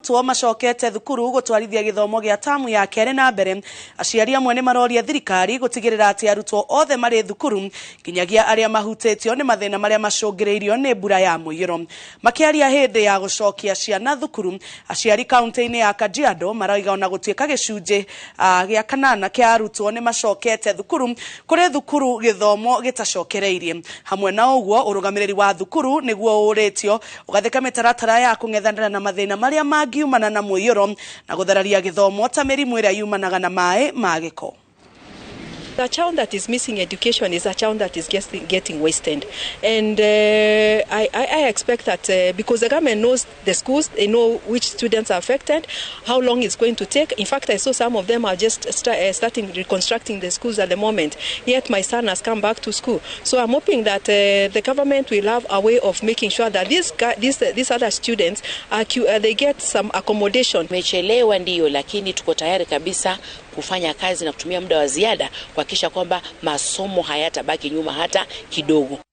arutwo macokete thukuru gutwarithia githomo gia tamu ya kere na mbere. Aciari amwe ni maroria thirikari gutigirira ati arutwo othe mari thukuru nginyagia aria mahutitio ni mathina maria macungiriirio ni mbura ya muiyuro. Makiaria hindi ya gucokia ciana thukuru, aciari kaunti-ini ya Kajiado maraiga ona gutuika gicunji gia kanana kia arutwo ni macokete thukuru kuri thukuru githomo gitacokereirie. Hamwe na uguo urugamiriri wa thukuru niguo uritio ugathika mitaratara ya kung'ethanira na mathina maria mangiumana na muiyuro na guthararia githomo ta mirimu iria yumanaga na mai ma giko. A child that is missing education is a child that is getting wasted. And I expect that because the government knows the schools, they know which students are affected, how long it's going to take. In fact, I saw some of them are just starting reconstructing the schools at the moment. Yet my son has come back to school. So I'm hoping that the government will have a way of making sure that these other students, they get some accommodation. Mechelewa ndiyo, lakini tuko tayari kabisa kufanya kazi na kutumia muda wa ziada kuhakikisha kwamba masomo hayatabaki nyuma hata kidogo.